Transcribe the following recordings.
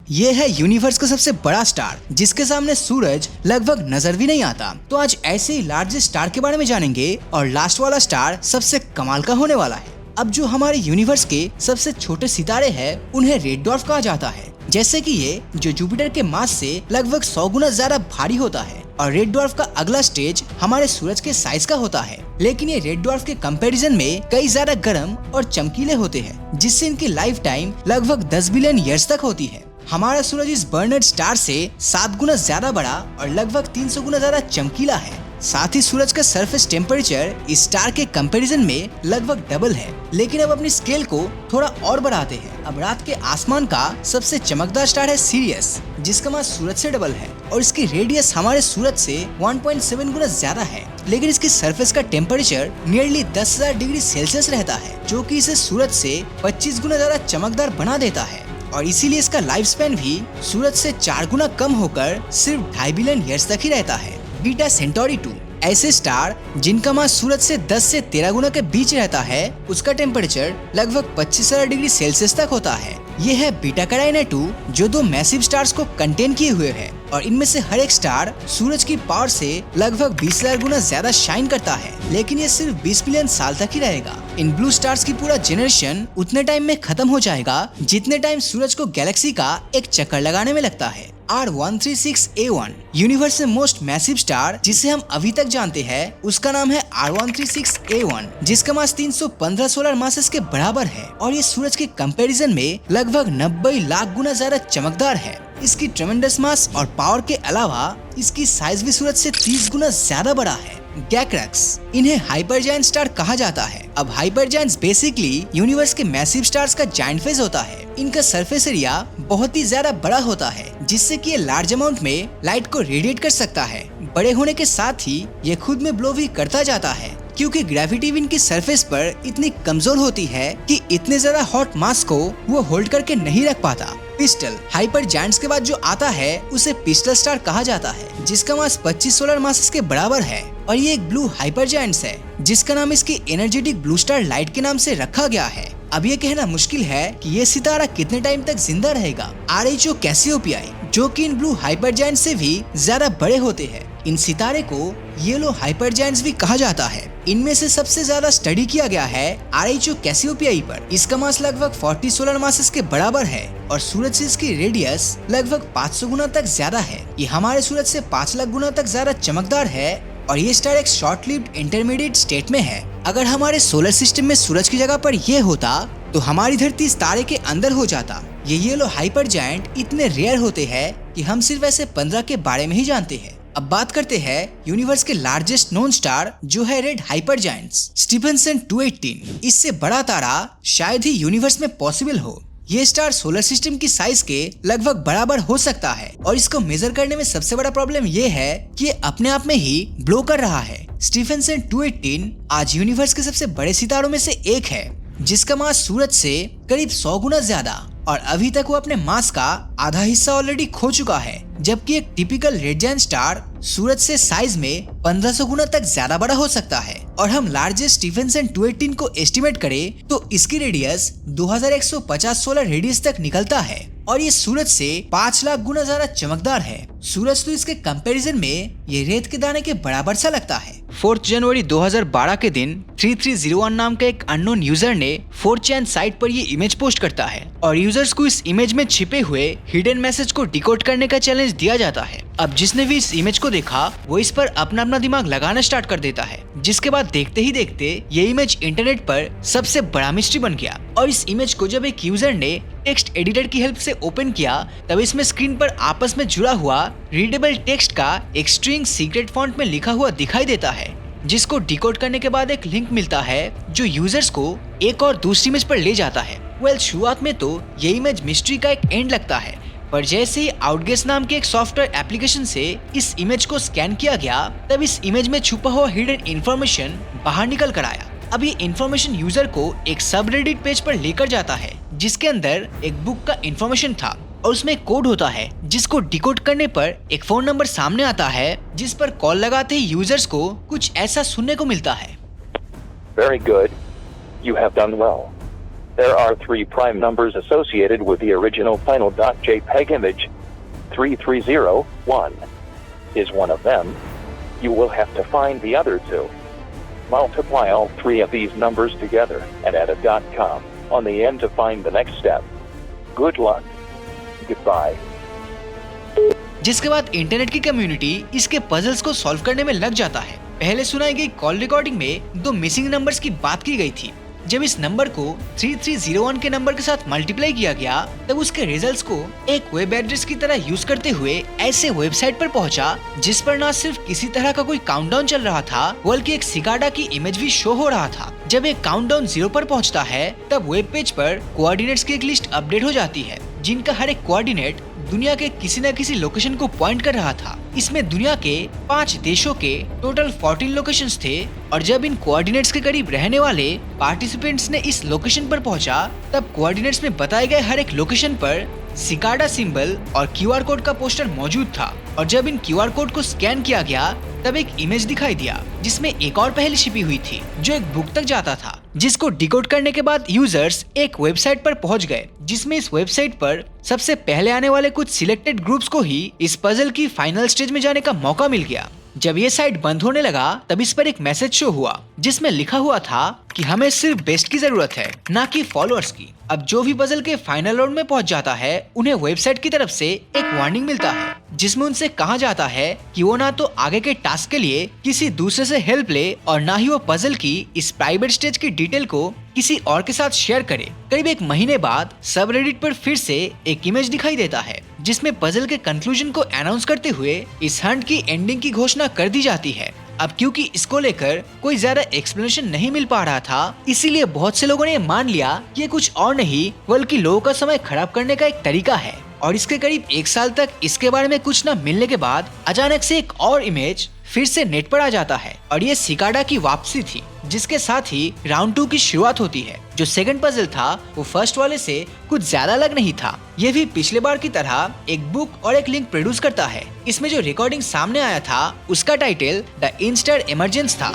ये है यूनिवर्स का सबसे बड़ा स्टार जिसके सामने सूरज लगभग नजर भी नहीं आता। तो आज ऐसे ही लार्जेस्ट स्टार के बारे में जानेंगे और लास्ट वाला स्टार सबसे कमाल का होने वाला है। अब जो हमारे यूनिवर्स के सबसे छोटे सितारे हैं उन्हें रेड डॉर्फ कहा जाता है। जैसे कि ये जो जुपिटर के मास से लगभग 100 गुना ज्यादा भारी होता है और रेड डॉर्फ का अगला स्टेज हमारे सूरज के साइज का होता है। लेकिन ये रेड डॉर्फ के कंपैरिजन में कई ज्यादा गर्म और चमकीले होते हैं, जिससे इनकी लाइफ टाइम लगभग 10 बिलियन ईयर्स तक होती है। हमारा सूरज इस बर्नर्ड स्टार से 7 गुना ज्यादा बड़ा और लगभग 300 गुना ज्यादा चमकीला है। साथ ही सूरज का सरफेस टेम्परेचर इस स्टार के कंपैरिजन में लगभग डबल है। लेकिन अब अपनी स्केल को थोड़ा और बढ़ाते हैं। अब रात के आसमान का सबसे चमकदार स्टार है सीरियस, जिसका मास सूरज से डबल है और इसकी रेडियस हमारे सूरज से 1.7 गुना ज्यादा है। लेकिन इसकी सरफेस का टेम्परेचर नियरली 10,000 डिग्री सेल्सियस रहता है, जो कि इसे सूरज से 25 गुना ज्यादा चमकदार बना देता है और इसीलिए इसका लाइफ स्पैन भी सूरज से 4 गुना कम होकर सिर्फ 2.5 बिलियन ईयर्स तक ही रहता है। बीटा सेंटोरी 2 ऐसे स्टार जिनका मास सूरज से 10 से 13 गुना के बीच रहता है, उसका टेम्परेचर लगभग 25,000 डिग्री सेल्सियस तक होता है। ये है बीटा कैराइना 2 जो 2 मैसिव स्टार्स को कंटेन किए हुए है और इनमें से हर एक स्टार सूरज की पावर से लगभग 20,000 गुना ज्यादा शाइन करता है। लेकिन ये सिर्फ 20 बिलियन साल तक ही रहेगा। इन ब्लू स्टार्स की पूरा जनरेशन उतने टाइम में खत्म हो जाएगा जितने टाइम सूरज को गैलेक्सी का एक चक्कर लगाने में लगता है। R136A1 यूनिवर्स में मोस्ट मैसिव स्टार जिसे हम अभी तक जानते हैं, उसका नाम है R136A1, जिसका मास 315 सोलर मासेस के बराबर है और ये सूरज के कंपैरिजन में लगभग 90 लाख गुना ज्यादा चमकदार है। इसकी ट्रेमेंडस मास और पावर के अलावा इसकी साइज भी सूरज से 30 गुना ज्यादा बड़ा है। गैक्रक्स, इन्हें हाइपर जायंट स्टार कहा जाता है। अब हाइपर जायंट्स बेसिकली यूनिवर्स के मैसिव स्टार्स का जायंट फेज होता है। इनका सरफेस एरिया बहुत ही ज्यादा बड़ा होता है, जिससे कि ये लार्ज अमाउंट में लाइट को रेडिएट कर सकता है। बड़े होने के साथ ही ये खुद में ब्लो भी करता जाता है, क्योंकि ग्रेविटी भी इनकी सरफेस पर इतनी कमजोर होती है कि इतने ज्यादा हॉट मास को वो होल्ड करके नहीं रख पाता। पिस्टल, हाइपर जायंट्स के बाद जो आता है उसे पिस्टल स्टार कहा जाता है, जिसका मास 25 सोलर मासेस के बराबर है और ये एक ब्लू हाइपर जायंट्स है, जिसका नाम इसकी एनर्जेटिक ब्लू स्टार लाइट के नाम से रखा गया है। अब ये कहना मुश्किल है कि ये सितारा कितने टाइम तक जिंदा रहेगा। RHO कैसियोपियाई, जो कि इन ब्लू हाइपर जायंट्स से भी ज्यादा बड़े होते हैं, इन सितारे को येलो हाइपर जायंट्स भी कहा जाता है। इनमें से सबसे ज्यादा स्टडी किया गया है RHO कैसियोपियाई पर। इसका मास लगभग 40 सोलर मासेस के बराबर है और सूरज से इसकी रेडियस लगभग 500 गुना तक ज्यादा है। ये हमारे सूरज से 5 लाख गुना तक ज्यादा चमकदार है और ये स्टार एक शॉर्ट लिव्ड इंटरमीडिएट स्टेट में है। अगर हमारे सोलर सिस्टम में सूरज की जगह पर ये होता तो हमारी धरती इस तारे के अंदर हो जाता। ये येलो हाइपर जायंट इतने रेयर होते हैं कि हम सिर्फ ऐसे 15 के बारे में ही जानते हैं। अब बात करते हैं यूनिवर्स के लार्जेस्ट नोन स्टार जो है रेड हाइपर जायंट्स, स्टीफनसन 218। इससे बड़ा तारा शायद ही यूनिवर्स में पॉसिबल हो। ये स्टार सोलर सिस्टम की साइज के लगभग बराबर हो सकता है और इसको मेजर करने में सबसे बड़ा प्रॉब्लम ये है कि ये अपने आप में ही ब्लो कर रहा है। स्टीफनसन 218 आज यूनिवर्स के सबसे बड़े सितारों में से एक है, जिसका मास सूरज से करीब 100 गुना ज्यादा और अभी तक वो अपने मास का आधा हिस्सा ऑलरेडी खो चुका है। जबकि एक टिपिकल रेड जायंट स्टार सूरज से साइज में 1500 गुना तक ज्यादा बड़ा हो सकता है और हम लार्जेस्ट स्टीफनसन 218 को एस्टिमेट करें तो इसकी रेडियस 2150 सोलर रेडियस तक निकलता है और ये सूरज से 5 लाख गुना ज्यादा चमकदार है। सूरज तो इसके कंपैरिजन में ये रेत के दाने के बराबर सा लगता है। 4 जनवरी 2012 के दिन 3301 नाम का एक अननोन यूजर ने 4chan साइट पर ये इमेज पोस्ट करता है और यूजर्स को इस इमेज में छिपे हुए हिडन मैसेज को डिकोड करने का चैलेंज दिया जाता है। अब जिसने भी इस इमेज को देखा वो इस पर अपना दिमाग लगाना स्टार्ट कर देता है, जिसके बाद देखते ही देखते ये इमेज इंटरनेट पर सबसे बड़ा मिस्ट्री बन गया। और इस इमेज को जब एक यूजर ने टेक्स्ट एडिटर की हेल्प से ओपन किया तब इसमें स्क्रीन पर आपस में जुड़ा हुआ रीडेबल टेक्स्ट का एक स्ट्रिंग सीक्रेट फॉन्ट में लिखा हुआ दिखाई देता है, जिसको डिकोड करने के बाद एक लिंक मिलता है जो यूजर्स को एक और दूसरी इमेज पर ले जाता है। शुरुआत में तो ये इमेज मिस्ट्री का एक एंड लगता है, पर जैसे ही आउटगेस नाम के एक सॉफ्टवेयर एप्लीकेशन से इस इमेज को स्कैन किया गया तब इस इमेज में छुपा हुआ हिडन इन्फॉर्मेशन बाहर निकल कर आया। अब ये इन्फॉर्मेशन यूजर को एक सबरेडिट पेज पर लेकर जाता है, जिसके अंदर एक बुक का इन्फॉर्मेशन था और उसमें एक कोड होता है जिसको डिकोड करने पर एक फोन नंबर सामने आता है, जिस पर कॉल लगाते ही यूजर्स को कुछ ऐसा सुनने को मिलता है। Very good. You have done well. There are 3 prime numbers associated with the original final .jpeg image. 3301 is one of them. You will have to find the other 2. Multiply all 3 of these numbers together and add a .com on the end to find the next step. Good luck. Goodbye. जिसके बाद internet की community इसके puzzles को solve करने में लग जाता है। पहले सुनाई गई कॉल रिकॉर्डिंग में 2 मिसिंग नंबर्स की बात की गई थी। जब इस नंबर को 3301 के नंबर के साथ मल्टीप्लाई किया गया तब उसके रिजल्ट्स को एक वेब एड्रेस की तरह यूज करते हुए ऐसे वेबसाइट पर पहुंचा जिस पर न सिर्फ किसी तरह का कोई काउंटडाउन चल रहा था बल्कि एक सिकाडा की इमेज भी शो हो रहा था। जब एक काउंटडाउन 0 पर पहुंचता है तब वेब पेज पर कोऑर्डिनेट्स की एक लिस्ट अपडेट हो जाती है जिनका हर एक कोऑर्डिनेट दुनिया के किसी न किसी लोकेशन को पॉइंट कर रहा था। इसमें दुनिया के 5 देशों के टोटल 14 लोकेशंस थे और जब इन कोऑर्डिनेट्स के करीब रहने वाले पार्टिसिपेंट्स ने इस लोकेशन पर पहुंचा तब कोऑर्डिनेट्स में बताए गए हर एक लोकेशन पर सिकाडा सिंबल और क्यूआर कोड का पोस्टर मौजूद था और जब इन क्यूआर कोड को स्कैन किया गया तब एक इमेज दिखाई दिया जिसमें एक और पहल छिपी हुई थी जो एक बुक तक जाता था जिसको डिकोड करने के बाद यूजर्स एक वेबसाइट पर पहुंच गए जिसमें इस वेबसाइट पर सबसे पहले आने वाले कुछ सिलेक्टेड ग्रुप्स को ही इस पजल की फाइनल स्टेज में जाने का मौका मिल गया। जब ये साइट बंद होने लगा तब इस पर एक मैसेज शो हुआ जिसमें लिखा हुआ था कि हमें सिर्फ बेस्ट की जरूरत है ना कि फॉलोअर्स की। अब जो भी पजल के फाइनल राउंड में पहुंच जाता है उन्हें वेबसाइट की तरफ से एक वार्निंग मिलता है जिसमें उनसे कहा जाता है कि वो ना तो आगे के टास्क के लिए किसी दूसरे से हेल्प ले और ना ही वो पजल की इस प्राइवेट स्टेज की डिटेल को किसी और के साथ शेयर करे। करीब 1 महीने बाद सब रेडिट पर फिर से एक इमेज दिखाई देता है जिसमें पजल के कंक्लूजन को अनाउंस करते हुए इस हंट की एंडिंग की घोषणा कर दी जाती है। अब क्योंकि इसको लेकर कोई ज्यादा एक्सप्लेनेशन नहीं मिल पा रहा था इसीलिए बहुत से लोगों ने मान लिया कि ये कुछ और नहीं बल्कि लोगों का समय खराब करने का एक तरीका है और इसके करीब 1 साल तक इसके बारे में कुछ न मिलने के बाद अचानक से एक और इमेज फिर से नेट पर आ जाता है और ये सिकाडा की वापसी थी जिसके साथ ही राउंड 2 की शुरुआत होती है। जो सेकंड पजल था वो फर्स्ट वाले से कुछ ज्यादा अलग नहीं था। ये भी पिछले बार की तरह एक बुक और एक लिंक प्रोड्यूस करता है। इसमें जो रिकॉर्डिंग सामने आया था उसका टाइटल द इंस्टर इमरजेंस था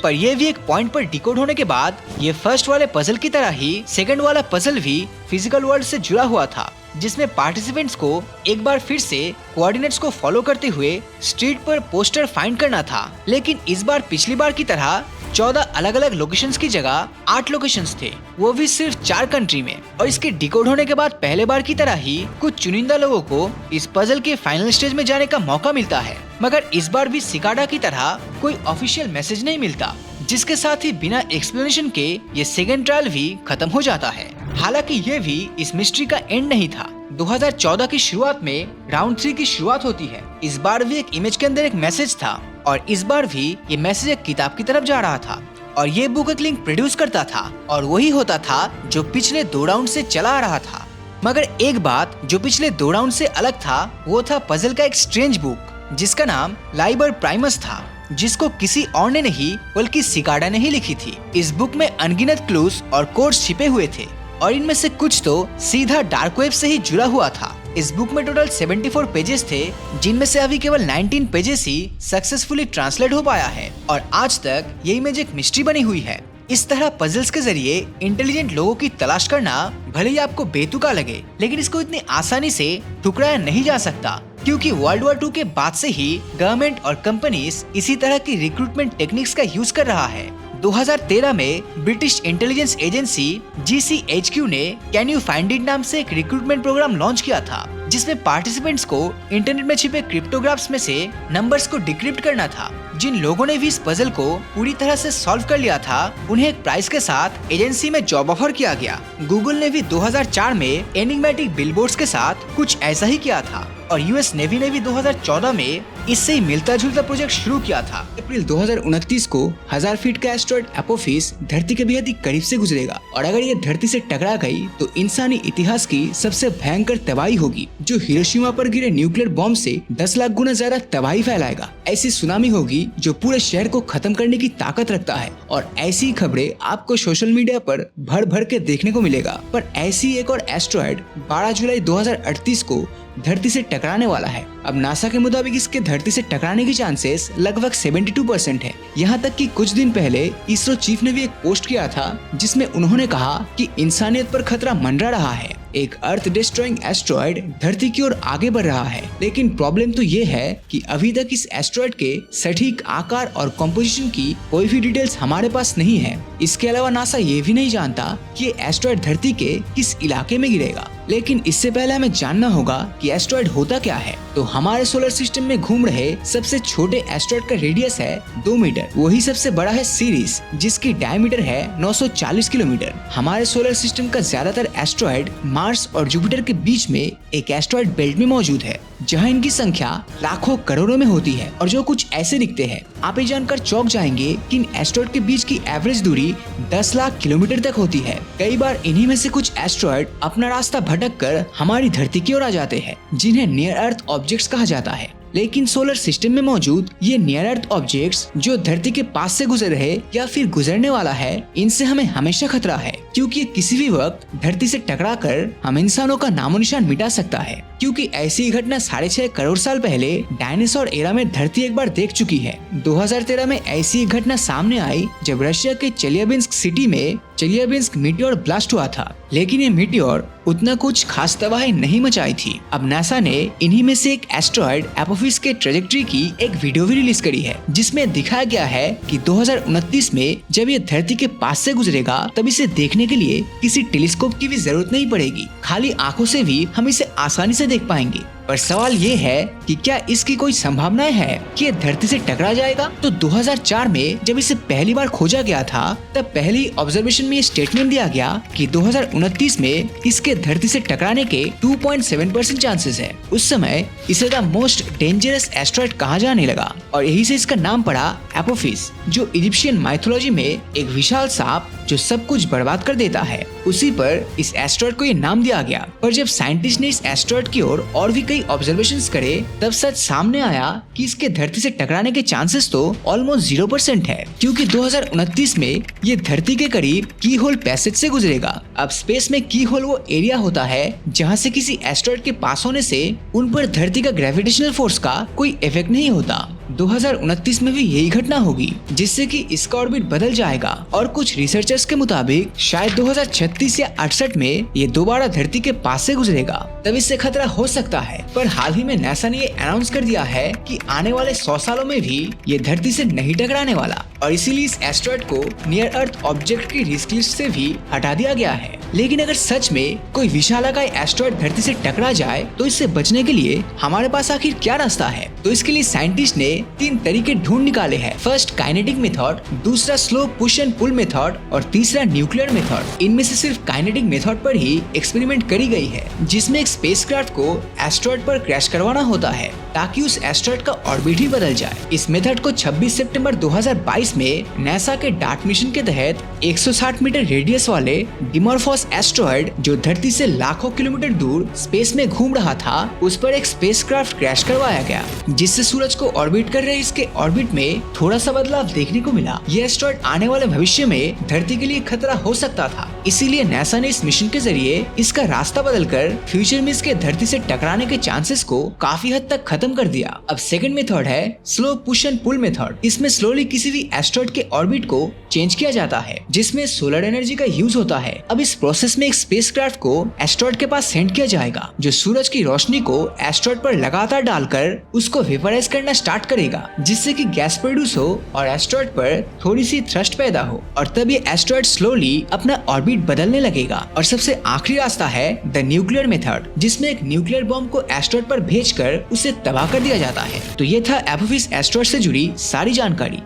पर यह भी एक पॉइंट पर डिकोड होने के बाद ये फर्स्ट वाले पजल की तरह ही सेकंड वाला पजल भी फिजिकल वर्ल्ड से जुड़ा हुआ था जिसमें पार्टिसिपेंट्स को एक बार फिर से कोऑर्डिनेट्स को फॉलो करते हुए स्ट्रीट पर पोस्टर फाइंड करना था। लेकिन इस बार पिछली बार की तरह 14 अलग अलग लोकेशंस की जगह 8 लोकेशंस थे, वो भी सिर्फ 4 कंट्री में। और इसके डिकोड होने के बाद पहले बार की तरह ही कुछ चुनिंदा लोगों को इस पजल के फाइनल स्टेज में जाने का मौका मिलता है मगर इस बार भी सिकाडा की तरह कोई ऑफिशियल मैसेज नहीं मिलता जिसके साथ ही बिना एक्सप्लेनेशन के ये सेकेंड ट्रायल भी खत्म हो जाता है। हालांकि ये भी इस मिस्ट्री का एंड नहीं था। 2014 की शुरुआत में राउंड 3 की शुरुआत होती है। इस बार भी एक इमेज के अंदर एक मैसेज था और इस बार भी ये मैसेज एक किताब की तरफ जा रहा था और ये बुक एक लिंक प्रोड्यूस करता था और वही होता था जो पिछले 2 राउंड से चला आ रहा था। मगर एक बात जो पिछले 2 राउंड से अलग था वो था पजल का एक स्ट्रेंज बुक जिसका नाम लाइबर प्राइमस था जिसको किसी और ने नहीं बल्कि सिकाडा ने ही लिखी थी। इस बुक में अनगिनत क्लूज और कोड्स छिपे हुए थे और इनमें से कुछ तो सीधा डार्क वेब से ही जुड़ा हुआ था। इस बुक में टोटल 74 पेजेस थे जिनमें से अभी केवल 19 पेजेस ही सक्सेसफुली ट्रांसलेट हो पाया है और आज तक ये इमेज एक मिस्ट्री बनी हुई है। इस तरह पजल्स के जरिए इंटेलिजेंट लोगों की तलाश करना भले ही आपको बेतुका लगे लेकिन इसको इतनी आसानी से ठुकराया नहीं जा सकता क्योंकि वर्ल्ड वॉर 2 के बाद से ही गवर्नमेंट और कंपनीज इसी तरह की रिक्रूटमेंट टेक्निक्स का यूज कर रहा है। 2013 में ब्रिटिश इंटेलिजेंस एजेंसी GCHQ ने कैन यू फाइंड इट नाम से एक रिक्रूटमेंट प्रोग्राम लॉन्च किया था जिसमें पार्टिसिपेंट्स को इंटरनेट में छिपे क्रिप्टोग्राफ्स में से नंबर्स को डिक्रिप्ट करना था। जिन लोगों ने भी इस पजल को पूरी तरह से सॉल्व कर लिया था उन्हें एक प्राइज के साथ एजेंसी में जॉब ऑफर किया गया। गूगल ने भी 2004 में एनिग्मेटिक बिलबोर्ड्स के साथ कुछ ऐसा ही किया था और यूएस नेवी ने भी 2014 में इससे ही मिलता जुलता प्रोजेक्ट शुरू किया था। अप्रैल 2029 को 1000 फीट का एस्टेरॉयड एपोफिस धरती के बेहद ही करीब से गुजरेगा और अगर ये धरती से टकरा गई तो इंसानी इतिहास की सबसे भयंकर तबाही होगी जो हिरोशिमा पर गिरे न्यूक्लियर बॉम्ब से 10 लाख गुना ज्यादा तबाही फैलाएगा। ऐसी सुनामी होगी जो पूरे शहर को खत्म करने की ताकत रखता है और ऐसी खबरें आपको सोशल मीडिया पर भर भर के देखने को मिलेगा। पर ऐसी एक और एस्टेरॉयड 12 जुलाई 2038 को धरती से टकराने वाला है। अब नासा के मुताबिक इसके धरती धरती से टकराने की चांसेस लगभग 72% है। यहाँ तक कि कुछ दिन पहले इसरो चीफ ने भी एक पोस्ट किया था जिसमें उन्होंने कहा कि इंसानियत पर खतरा मंडरा रहा है। एक अर्थ डिस्ट्रॉइंग एस्ट्रॉयड धरती की ओर आगे बढ़ रहा है, लेकिन प्रॉब्लम तो ये है कि अभी तक इस एस्ट्रॉयड के सटीक आकार और कंपोजिशन की कोई भी डिटेल्स हमारे पास नहीं है। इसके अलावा नासा ये भी नहीं जानता कि ये एस्ट्रॉयड धरती के किस इलाके में गिरेगा। लेकिन इससे पहले हमें जानना होगा कि एस्ट्रॉयड होता क्या है। तो हमारे सोलर सिस्टम में घूम रहे सबसे छोटे एस्ट्रॉयड का रेडियस है 2 मीटर। वही सबसे बड़ा है सीरीज, जिसकी डायमीटर है 940 किलोमीटर। हमारे सोलर सिस्टम का ज्यादातर एस्ट्रॉयड मार्स और जुपिटर के बीच में एक एस्ट्रॉयड बेल्ट में मौजूद है, जहां इनकी संख्या लाखों करोड़ों में होती है और जो कुछ ऐसे दिखते हैं। आप ये जानकर चौंक जाएंगे कि इन एस्ट्रॉयड के बीच की एवरेज दूरी 10 लाख किलोमीटर तक होती है। कई बार इन्हीं में से कुछ एस्ट्रॉयड अपना रास्ता भटक कर हमारी धरती की ओर आ जाते हैं, जिन्हें नियर अर्थ ऑब्जेक्ट्स कहा जाता है। लेकिन सोलर सिस्टम में मौजूद ये नियर अर्थ ऑब्जेक्ट्स जो धरती के पास से गुजर रहे या फिर गुजरने वाला है, इनसे हमें हमेशा खतरा है, क्योंकि ये किसी भी वक्त धरती से टकराकर हम इंसानों का नामो निशान मिटा सकता है। क्योंकि ऐसी ही घटना 6.5 करोड़ साल पहले डायनासोर एरा में धरती एक बार देख चुकी है। 2013 में ऐसी एक घटना सामने आई जब रशिया के चेलियाबिंस्क सिटी में चेलियाबिंस्क मीटियोर ब्लास्ट हुआ था, लेकिन ये मीटियोर उतना कुछ खास तबाही नहीं मचाई थी। अब नासा ने इन्हीं में से एक एस्ट्रॉयड एपोफिस के ट्रेजेक्ट्री की एक वीडियो भी रिलीज करी है, जिसमें दिखाया गया है कि 2029 में जब ये धरती के पास से गुजरेगा तब इसे देखने के लिए किसी टेलीस्कोप की भी जरूरत नहीं पड़ेगी। खाली आंखों से भी हम इसे आसानी से देख पाएंगे। पर सवाल ये है कि क्या इसकी कोई संभावनाएं है कि ये धरती से टकरा जाएगा? तो 2004 में जब इसे पहली बार खोजा गया था, तब पहली ऑब्जर्वेशन में ये स्टेटमेंट दिया गया कि 2029 में इसके धरती से टकराने के 2.7% चांसेस है। उस समय इसे द मोस्ट डेंजरस एस्ट्रॉयड कहा जाने लगा और यही से इसका नाम पड़ा एपोफिस, जो इजिप्शियन माइथोलॉजी में एक विशाल सांप जो सब कुछ बर्बाद कर देता है। उसी पर इस एस्ट्रॉयड को ये नाम दिया गया। पर जब साइंटिस्ट ने इस एस्ट्रॉयड की ओर और भी कई ऑब्जर्वेशंस करे, तब सच सामने आया कि इसके धरती से टकराने के चांसेस तो ऑलमोस्ट 0% है, क्योंकि 2029 में ये धरती के करीब की होल पैसेज से गुजरेगा। अब स्पेस में की होल वो एरिया होता है जहाँ से किसी एस्ट्रॉयड के पास होने से उन पर धरती का ग्रेविटेशनल फोर्स का कोई इफेक्ट नहीं होता। 2029 में भी यही घटना होगी, जिससे कि इसका ऑर्बिट बदल जाएगा और कुछ रिसर्चर्स के मुताबिक शायद 2036 या 68 में ये दोबारा धरती के पास से गुजरेगा। तब इससे खतरा हो सकता है। पर हाल ही में नासा ने ये अनाउंस कर दिया है कि आने वाले 100 सालों में भी ये धरती से नहीं टकराने वाला और इसीलिए इस एस्ट्रॉयड को नियर अर्थ ऑब्जेक्ट की रिस्क लिस्ट से भी हटा दिया गया है। लेकिन अगर सच में कोई विशालाकाय एस्ट्रॉयड धरती से टकरा जाए तो इससे बचने के लिए हमारे पास आखिर क्या रास्ता है? तो इसके लिए साइंटिस्ट ने 3 तरीके ढूंढ निकाले हैं। फर्स्ट काइनेटिक मेथड, दूसरा slow push and pull method और तीसरा न्यूक्लियर मेथड। इनमें से सिर्फ काइनेटिक मेथड पर ही एक्सपेरिमेंट करी गई है, जिसमें एक स्पेसक्राफ्ट को एस्ट्रॉयड पर क्रैश करवाना होता है ताकि उस एस्ट्रॉयड का ऑर्बिट ही बदल जाए। इस मेथड को 26 सितंबर 2022 में नासा के डार्ट मिशन के तहत 160 मीटर रेडियस वाले डिमॉर्फोस एस्ट्रॉयड जो धरती से लाखों किलोमीटर दूर स्पेस में घूम रहा था, उस पर एक स्पेसक्राफ्ट क्रैश करवाया गया, जिससे सूरज को ऑर्बिट कर रहे इसके ऑर्बिट में थोड़ा सा बदलाव देखने को मिला। ये एस्ट्रॉयड आने वाले भविष्य में धरती के लिए खतरा हो सकता था, इसीलिए नासा ने इस मिशन के जरिए इसका रास्ता बदलकर फ्यूचर में इसके धरती से टकराने के चांसेस को काफी हद तक खत्म कर दिया। अब सेकंड मेथड है slow push and pull method. इसमें स्लोली किसी भी एस्ट्रॉयड के ऑर्बिट को चेंज किया जाता है, जिसमें सोलर एनर्जी का यूज होता है। अब इस प्रोसेस में एक स्पेसक्राफ्ट को एस्ट्रॉयड के पास सेंड किया जाएगा, जो सूरज की रोशनी को एस्ट्रॉयड पर लगातार डालकर उसको वेपराइज करना स्टार्ट करेगा, जिससे कि गैस प्रोड्यूस हो और एस्ट्रॉयड पर थोड़ी सी थ्रस्ट पैदा हो, और तब ये एस्ट्रॉयड स्लोली अपना ऑर्बिट बदलने लगेगा। और सबसे आखिरी रास्ता है द न्यूक्लियर मेथड, जिसमें एक न्यूक्लियर बॉम्ब को एस्ट्रॉयड पर भेजकर उसे तबाह कर दिया जाता है। तो ये था एपोफिस एस्ट्रॉयड से जुड़ी सारी जानकारी।